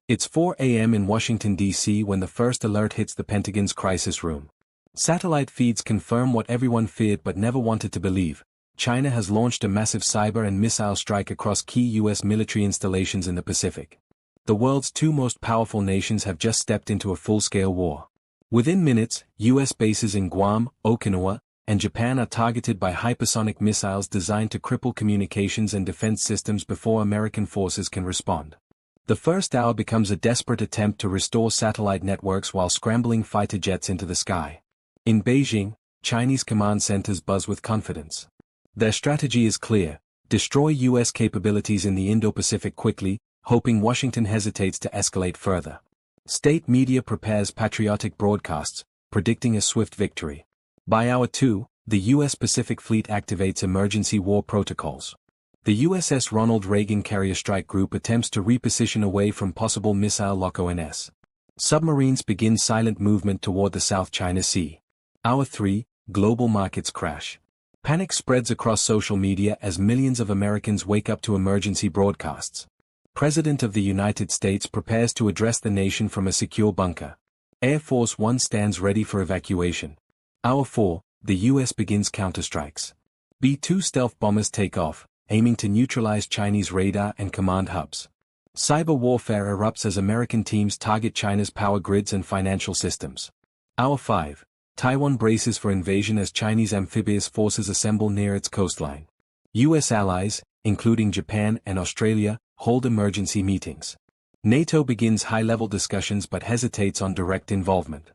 It's 4 a.m. in Washington, D.C. when the first alert hits the Pentagon's crisis room. Satellite feeds confirm what everyone feared but never wanted to believe. China has launched a massive cyber and missile strike across key U.S. military installations in the Pacific. The world's two most powerful nations have just stepped into a full-scale war. Within minutes, U.S. bases in Guam, Okinawa, and Japan are targeted by hypersonic missiles designed to cripple communications and defense systems before American forces can respond. The first hour becomes a desperate attempt to restore satellite networks while scrambling fighter jets into the sky. In Beijing, Chinese command centers buzz with confidence. Their strategy is clear: destroy U.S. capabilities in the Indo-Pacific quickly, hoping Washington hesitates to escalate further. State media prepares patriotic broadcasts, predicting a swift victory. By hour 2, the U.S. Pacific Fleet activates emergency war protocols. The USS Ronald Reagan Carrier Strike Group attempts to reposition away from possible missile lock ONS. Submarines begin silent movement toward the South China Sea. Hour 3, global markets crash. Panic spreads across social media as millions of Americans wake up to emergency broadcasts. President of the United States prepares to address the nation from a secure bunker. Air Force One stands ready for evacuation. Hour 4, the U.S. begins counterstrikes. B-2 stealth bombers take off, aiming to neutralize Chinese radar and command hubs. Cyber warfare erupts as American teams target China's power grids and financial systems. Hour 5, Taiwan braces for invasion as Chinese amphibious forces assemble near its coastline. U.S. allies, including Japan and Australia, hold emergency meetings. NATO begins high-level discussions but hesitates on direct involvement.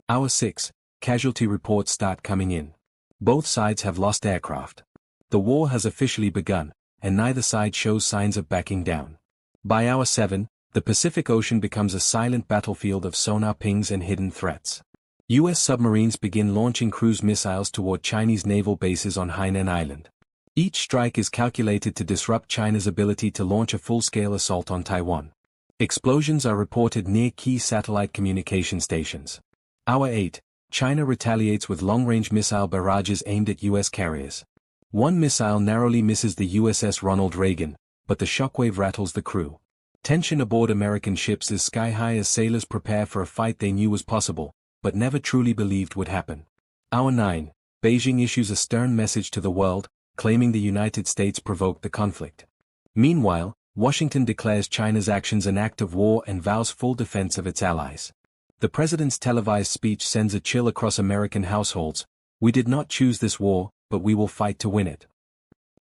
Hour 6, casualty reports start coming in. Both sides have lost aircraft. The war has officially begun, and neither side shows signs of backing down. By hour 7, the Pacific Ocean becomes a silent battlefield of sonar pings and hidden threats. U.S. submarines begin launching cruise missiles toward Chinese naval bases on Hainan Island. Each strike is calculated to disrupt China's ability to launch a full-scale assault on Taiwan. Explosions are reported near key satellite communication stations. Hour 8, China retaliates with long-range missile barrages aimed at U.S. carriers. One missile narrowly misses the USS Ronald Reagan, but the shockwave rattles the crew. Tension aboard American ships is sky-high as sailors prepare for a fight they knew was possible, but never truly believed would happen. Hour 9, Beijing issues a stern message to the world, claiming the United States provoked the conflict. Meanwhile, Washington declares China's actions an act of war and vows full defense of its allies. The president's televised speech sends a chill across American households: "We did not choose this war, but we will fight to win it."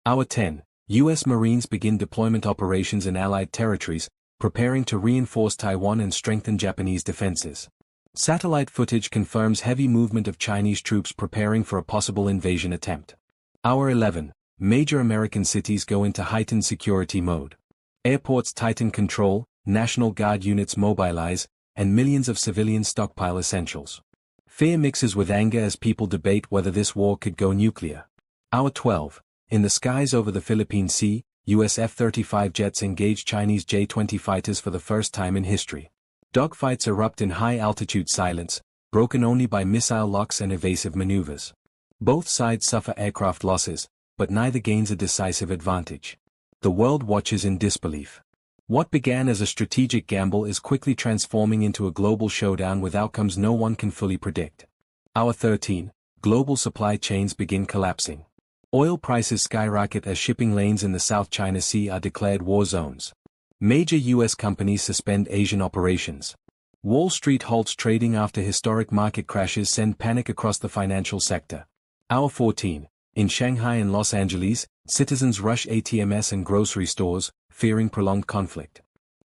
Hour 10, U.S. Marines begin deployment operations in Allied territories, preparing to reinforce Taiwan and strengthen Japanese defenses. Satellite footage confirms heavy movement of Chinese troops preparing for a possible invasion attempt. Hour 11, major American cities go into heightened security mode. Airports tighten control, National Guard units mobilize, and millions of civilians stockpile essentials. Fear mixes with anger as people debate whether this war could go nuclear. Hour 12, in the skies over the Philippine Sea, U.S. F-35 jets engage Chinese J-20 fighters for the first time in history. Dogfights erupt in high-altitude silence, broken only by missile locks and evasive maneuvers. Both sides suffer aircraft losses, but neither gains a decisive advantage. The world watches in disbelief. What began as a strategic gamble is quickly transforming into a global showdown with outcomes no one can fully predict. Hour 13, global supply chains begin collapsing. Oil prices skyrocket as shipping lanes in the South China Sea are declared war zones. Major U.S. companies suspend Asian operations. Wall Street halts trading after historic market crashes send panic across the financial sector. Hour 14, in Shanghai and Los Angeles, citizens rush ATMs and grocery stores, fearing prolonged conflict.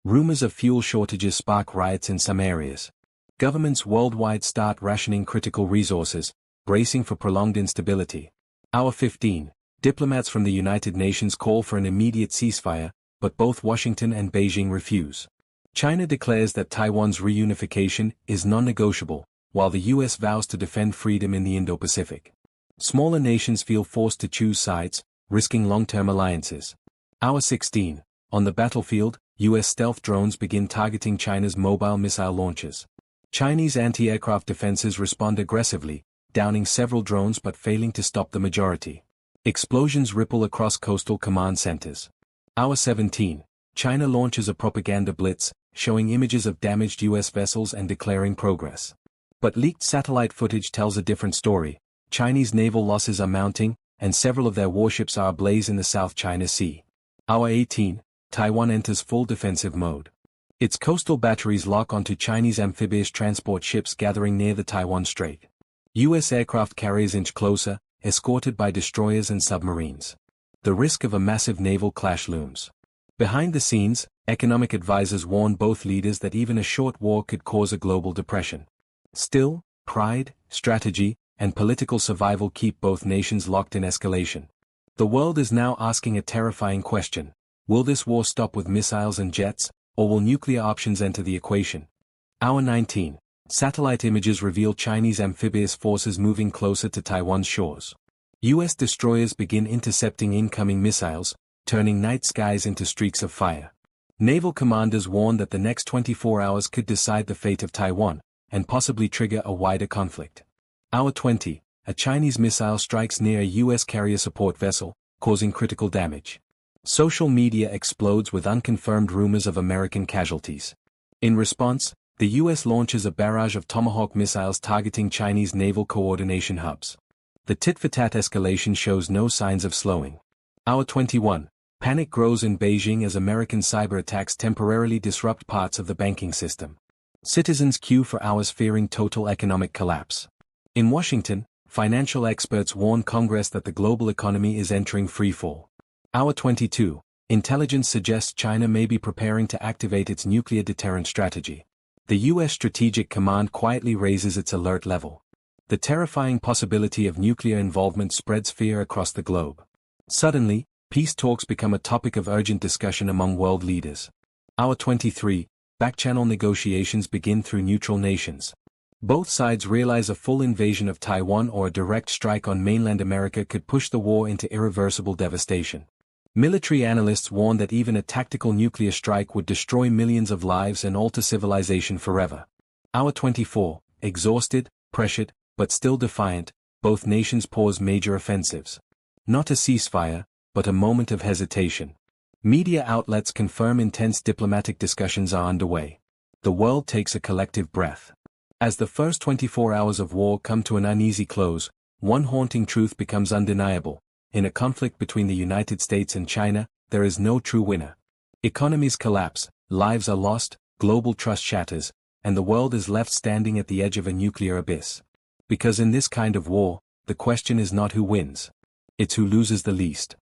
Rumors of fuel shortages spark riots in some areas. Governments worldwide start rationing critical resources, bracing for prolonged instability. Hour 15, diplomats from the United Nations call for an immediate ceasefire, but both Washington and Beijing refuse. China declares that Taiwan's reunification is non-negotiable, while the U.S. vows to defend freedom in the Indo-Pacific. Smaller nations feel forced to choose sides, risking long-term alliances. Hour 16, on the battlefield, U.S. stealth drones begin targeting China's mobile missile launches. Chinese anti-aircraft defenses respond aggressively, downing several drones but failing to stop the majority. Explosions ripple across coastal command centers. Hour 17, China launches a propaganda blitz, showing images of damaged US vessels and declaring progress. But leaked satellite footage tells a different story. Chinese naval losses are mounting, and several of their warships are ablaze in the South China Sea. Hour 18, Taiwan enters full defensive mode. Its coastal batteries lock onto Chinese amphibious transport ships gathering near the Taiwan Strait. US aircraft carriers inch closer, escorted by destroyers and submarines. The risk of a massive naval clash looms. Behind the scenes, economic advisors warn both leaders that even a short war could cause a global depression. Still, pride, strategy, and political survival keep both nations locked in escalation. The world is now asking a terrifying question: will this war stop with missiles and jets, or will nuclear options enter the equation? Hour 19. Satellite images reveal Chinese amphibious forces moving closer to Taiwan's shores. US destroyers begin intercepting incoming missiles, turning night skies into streaks of fire. Naval commanders warn that the next 24 hours could decide the fate of Taiwan, and possibly trigger a wider conflict. Hour 20. A Chinese missile strikes near a US carrier support vessel, causing critical damage. Social media explodes with unconfirmed rumors of American casualties. In response, the US launches a barrage of Tomahawk missiles targeting Chinese naval coordination hubs. The tit-for-tat escalation shows no signs of slowing. Hour 21. Panic grows in Beijing as American cyber attacks temporarily disrupt parts of the banking system. Citizens queue for hours fearing total economic collapse. In Washington, financial experts warn Congress that the global economy is entering freefall. Hour 22. Intelligence suggests China may be preparing to activate its nuclear deterrent strategy. The US Strategic Command quietly raises its alert level. The terrifying possibility of nuclear involvement spreads fear across the globe. Suddenly, peace talks become a topic of urgent discussion among world leaders. Hour 23. Back-channel negotiations begin through neutral nations. Both sides realize a full invasion of Taiwan or a direct strike on mainland America could push the war into irreversible devastation. Military analysts warn that even a tactical nuclear strike would destroy millions of lives and alter civilization forever. Hour 24. Exhausted, pressured, but still defiant, both nations pause major offensives. Not a ceasefire, but a moment of hesitation. Media outlets confirm intense diplomatic discussions are underway. The world takes a collective breath. As the first 24 hours of war come to an uneasy close, one haunting truth becomes undeniable. In a conflict between the United States and China, there is no true winner. Economies collapse, lives are lost, global trust shatters, and the world is left standing at the edge of a nuclear abyss. Because in this kind of war, the question is not who wins. It's who loses the least.